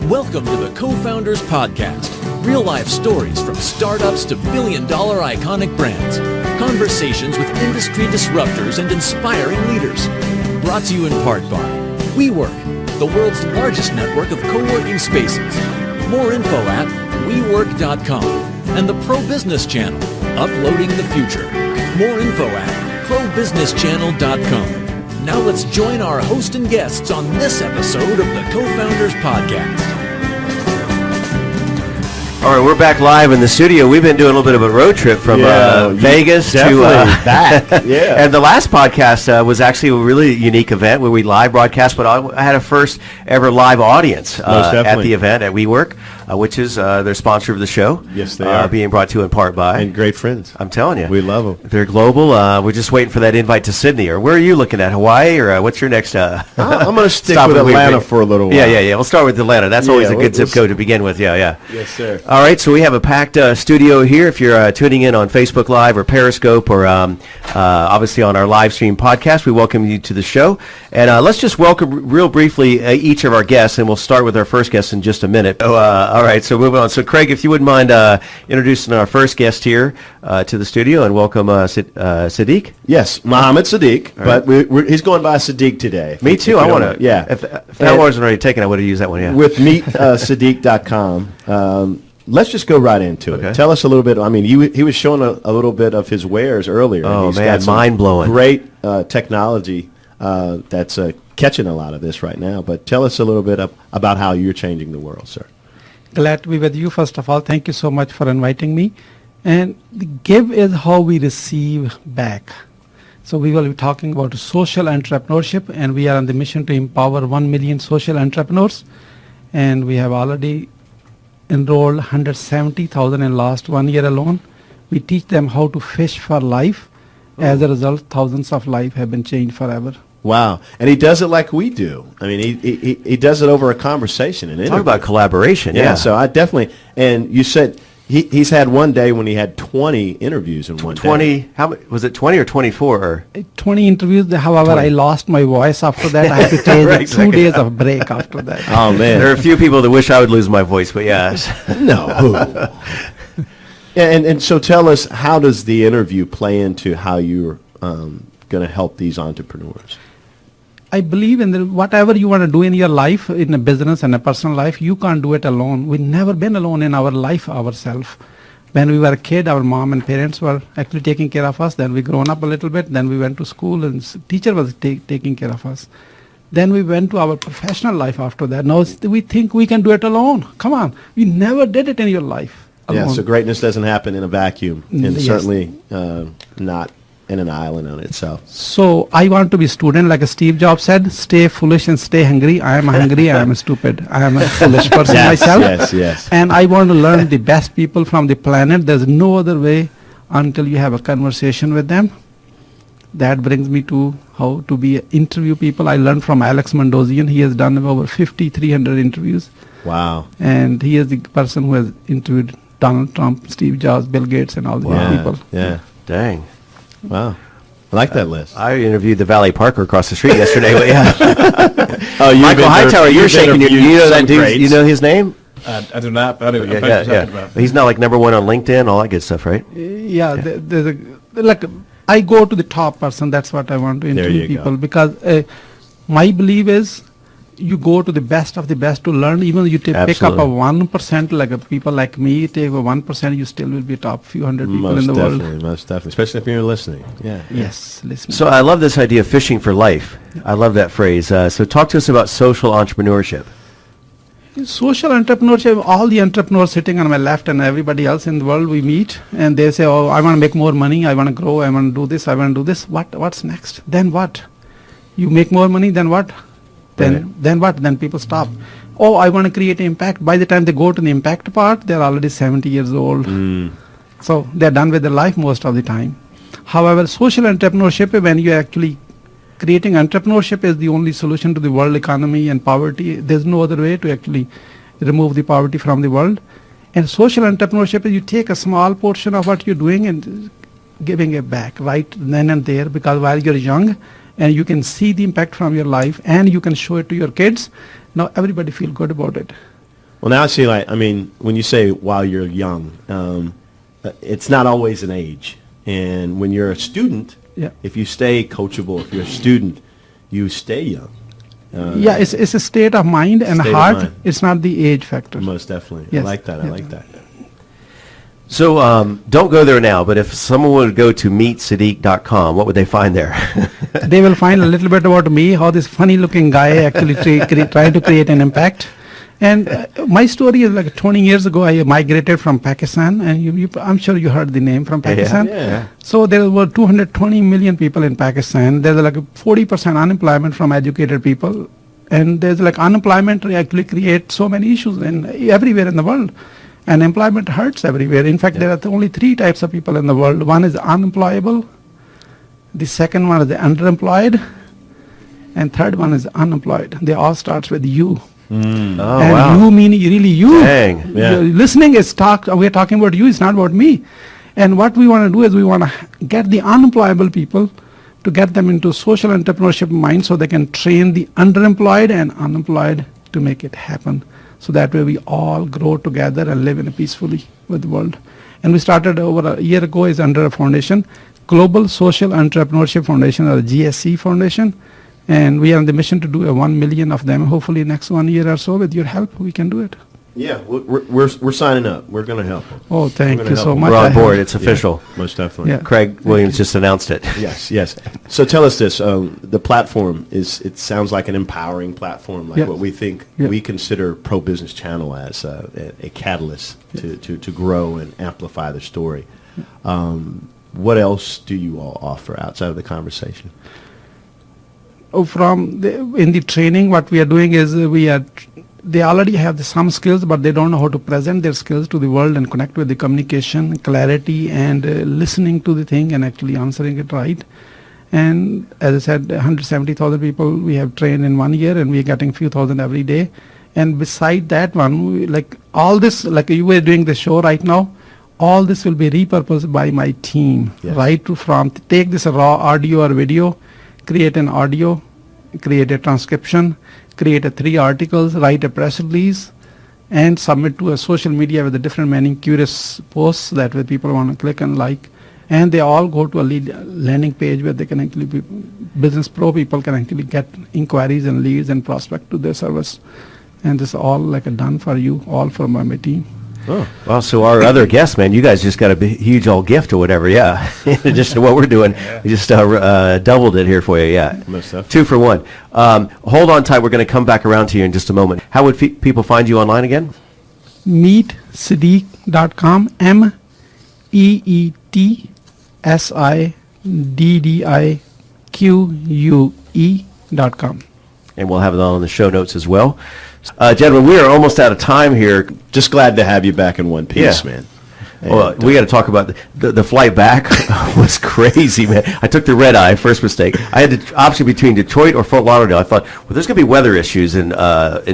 Welcome to the Co-Founders Podcast. Real-life stories from startups to billion-dollar iconic brands. Conversations with industry disruptors and inspiring leaders. Brought to you in part by WeWork, the world's largest network of co-working spaces. More info at WeWork.com. And the Pro Business Channel, uploading the future. More info at ProBusinessChannel.com. Now let's join our host and guests on this episode of the Co-Founders Podcast. All right, we're back live in the studio. We've been doing a little bit of a road trip from Vegas to back. Yeah. And the last podcast was actually a really unique event where we live broadcast, but I had a first ever live audience at the event at WeWork, which is their sponsor of the show. Yes, they are. Being brought to you in part by. And great friends. I'm telling you. We love them. They're global. We're just waiting for that invite to Sydney. Or where are you looking at? Hawaii? Or what's your next I'm going to stick with Atlanta for a little while. Yeah. We'll start with Atlanta. That's always a good zip code to begin with. Yeah. Yes, sir. All right, so we have a packed studio here. If you're tuning in on Facebook Live or Periscope or obviously on our live stream podcast, we welcome you to the show. And let's just welcome real briefly each of our guests, and we'll start with our first guest in just a minute. All right, so moving on. So Craig, if you wouldn't mind introducing our first guest here to the studio, and welcome Sadiq. Yes, Mohammed Sadiq, but he's going by Sadiq today. Me too. I want to. Yeah. If that wasn't already taken, I would have used that one. Yeah. With meetsadiq.com. Let's just go right into it. Tell us a little bit. I mean, he was showing a little bit of his wares earlier. Oh, he's man, got mind-blowing. Great technology that's catching a lot of this right now. But tell us a little bit about how you're changing the world, sir. Glad to be with you. First of all, thank you so much for inviting me. And the give is how we receive back. So we will be talking about social entrepreneurship, and we are on the mission to empower 1 million social entrepreneurs. And we have already enrolled 170,000 in last 1 year alone. We teach them how to fish for life. As a result, thousands of lives have been changed forever. Wow. And he does it like we do. I mean, he does it over a conversation. And talk about collaboration. Yeah. So I definitely, and you said he's had one day when he had 20 interviews in one day. 20, how was it 20 or 24? 20 interviews. However, 20. I lost my voice after that. I had to take Right, 2 days of break after that. Oh, man. There are a few people that wish I would lose my voice, but yes. No. And so tell us, how does the interview play into how you're going to help these entrepreneurs? I believe in whatever you want to do in your life, in a business and a personal life, you can't do it alone. We've never been alone in our life ourselves. When we were a kid, our mom and parents were actually taking care of us. Then we grown up a little bit. Then we went to school and teacher was taking care of us. Then we went to our professional life after that. Now we think we can do it alone. Come on. We never did it in your life alone. Yeah, so greatness doesn't happen in a vacuum, and certainly not in an island on itself. So I want to be student, like Steve Jobs said, stay foolish and stay hungry. I am hungry, I am stupid. I am a foolish person myself. Yes. And I want to learn the best people from the planet. There's no other way until you have a conversation with them. That brings me to how to interview people. I learned from Alex Mandozian. He has done over 5,300 interviews. Wow. And he is the person who has interviewed Donald Trump, Steve Jobs, Bill Gates, and all these people. Yeah. Dang. Wow. I like that list. I interviewed the Valet Parker across the street yesterday. But yeah. Michael Hightower, you're shaking your, you know that dude, greats. you know his name? I do not, but anyway, yeah. He's not like number one on LinkedIn, all that good stuff, right? Yeah. I go to the top person. That's what I want to interview people. Because my belief is you go to the best of the best to learn. Even you pick up a 1%, like people like me, take a 1%, you still will be top few hundred people in the world. Most definitely, especially if you're listening. Yeah. Yes, listening. So I love this idea of fishing for life. I love that phrase. So talk to us about social entrepreneurship. Social entrepreneurship, all the entrepreneurs sitting on my left and everybody else in the world we meet, and they say, oh, I want to make more money, I want to grow, I want to do this, I want to do this. What's next? Then what? You make more money, then what? Then what? Then people stop. Oh, I want to create impact. By the time they go to the impact part, they're already 70 years old. So they're done with their life most of the time. However, social entrepreneurship, when you actually creating entrepreneurship, is the only solution to the world economy and poverty. There's no other way to actually remove the poverty from the world. And social entrepreneurship is you take a small portion of what you're doing and giving it back right then and there, because while you're young and you can see the impact from your life and you can show it to your kids, now everybody feel good about it. Well, now I see, like, I mean, when you say while you're young, it's not always an age. And when you're a student, Yeah. if you stay coachable, if you're a student, you stay young. Yeah, it's a state of mind and State of heart. mind. It's not the age factor. Most definitely. Yes. I like that. I Yeah. like that. So don't go there now, but if someone would go to meetsadiq.com, what would they find there? They will find a little bit about me, how this funny-looking guy actually trying to create an impact. And my story is like 20 years ago, I migrated from Pakistan, and I'm sure you heard the name from Pakistan. Yeah. So there were 220 million people in Pakistan. There's like 40% unemployment from educated people. And there's like unemployment actually creates so many issues everywhere in the world. And employment hurts everywhere. In fact, there are only 3 types of people in the world. One is unemployable. The second one is the underemployed. And third one is unemployed. They all starts with you. Oh, And wow. you mean really you. Dang. Yeah. Listening is we're talking about you, it's not about me. And what we want to do is we want to get the unemployable people to get them into social entrepreneurship mind so they can train the underemployed and unemployed to make it happen. So that way we all grow together and live in a peacefully with the world. And we started over a year ago is under a foundation, Global Social Entrepreneurship Foundation, or GSC Foundation. And we are on the mission to do 1 million of them. Hopefully next 1 year or so, with your help, we can do it. Yeah, we're signing up. We're going to help them. Oh, thank gonna you help so them. much. We're I on have- board. It's official. Most definitely. Yeah. Craig Williams just announced it. Yes, yes. So tell us this. The platform it sounds like an empowering platform, like Yeah. what we think Yeah. we consider Pro Business Channel as a catalyst to grow and amplify the story. What else do you all offer outside of the conversation? In the training, what we are doing is they already have some skills, but they don't know how to present their skills to the world and connect with the communication, clarity, and listening to the thing and actually answering it right. And as I said, 170,000 people we have trained in 1 year, and we are getting few thousand every day. And beside that one, like all this, like you were doing the show right now, all this will be repurposed by my team, Yes. right? From take this raw audio or video, create an audio, create a transcription, create 3 articles, write a press release, and submit to a social media with a different many curious posts that way people want to click and like. And they all go to a landing page where they can actually business pro people can actually get inquiries and leads and prospect to their service. And this is all like done for you, all from my team. Oh, well, so our other guests, man, you guys just got a huge old gift or whatever, yeah. In addition to what we're doing, we just doubled it here for you, yeah. Most definitely. 2 for 1. Hold on tight. We're going to come back around to you in just a moment. How would people find you online again? meetsadiq.com, meetsiddique.com. And we'll have it on the show notes as well. Gentlemen, we are almost out of time here. Just glad to have you back in one piece, Yeah. man. Well, And, we got to talk about the flight back was crazy, man. I took the red eye, first mistake. I had the option between Detroit or Fort Lauderdale. I thought, well, there's going to be weather issues in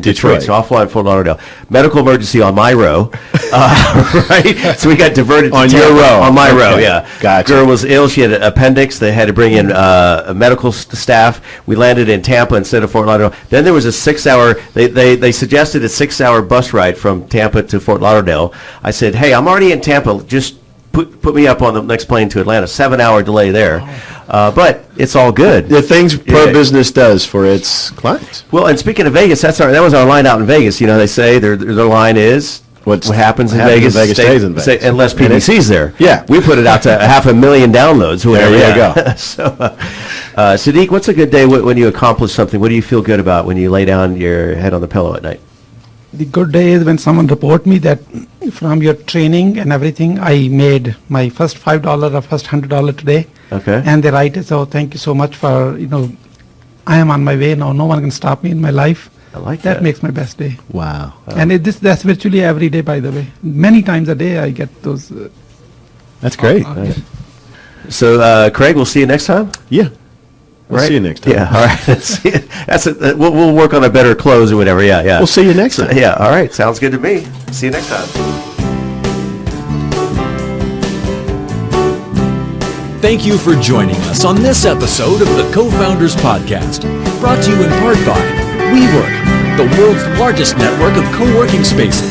Detroit, so I'll fly in Fort Lauderdale. Medical emergency on my row, right? So we got diverted to On your Tampa. row. On my Okay. row, yeah. Gotcha. Girl was ill. She had an appendix. They had to bring in a medical staff. We landed in Tampa instead of Fort Lauderdale. Then there was a 6-hour, they suggested a 6-hour bus ride from Tampa to Fort Lauderdale. I said, hey, I'm already in Tampa. Just put me up on the next plane to Atlanta. 7-hour delay there. But it's all good. the things Pro Yeah. Business does for its clients. Well, and speaking of Vegas, that was our line out in Vegas. You know, they say their line is what happens in Vegas stays in Vegas. unless And PBC's there. Yeah. We put it out to 500,000 downloads. Whatever. There you go. So, Sadiq, what's a good day when you accomplish something? What do you feel good about when you lay down your head on the pillow at night? The good day is when someone report me that from your training and everything, I made my first $5 or first $100 today. Okay. And they write it, so thank you so much for, I am on my way now. No one can stop me in my life. I like That that. makes my best day. Wow. And that's virtually every day, by the way. Many times a day I get those. That's great. Yeah. So, Craig, we'll see you next time. Yeah. We'll Right? see you next time. Yeah, all right. See you. We'll work on a better close or whatever. Yeah, yeah. We'll see you next time. Yeah, all right. Sounds good to me. See you next time. Thank you for joining us on this episode of the Co-Founders Podcast, brought to you in part by WeWork, the world's largest network of co-working spaces.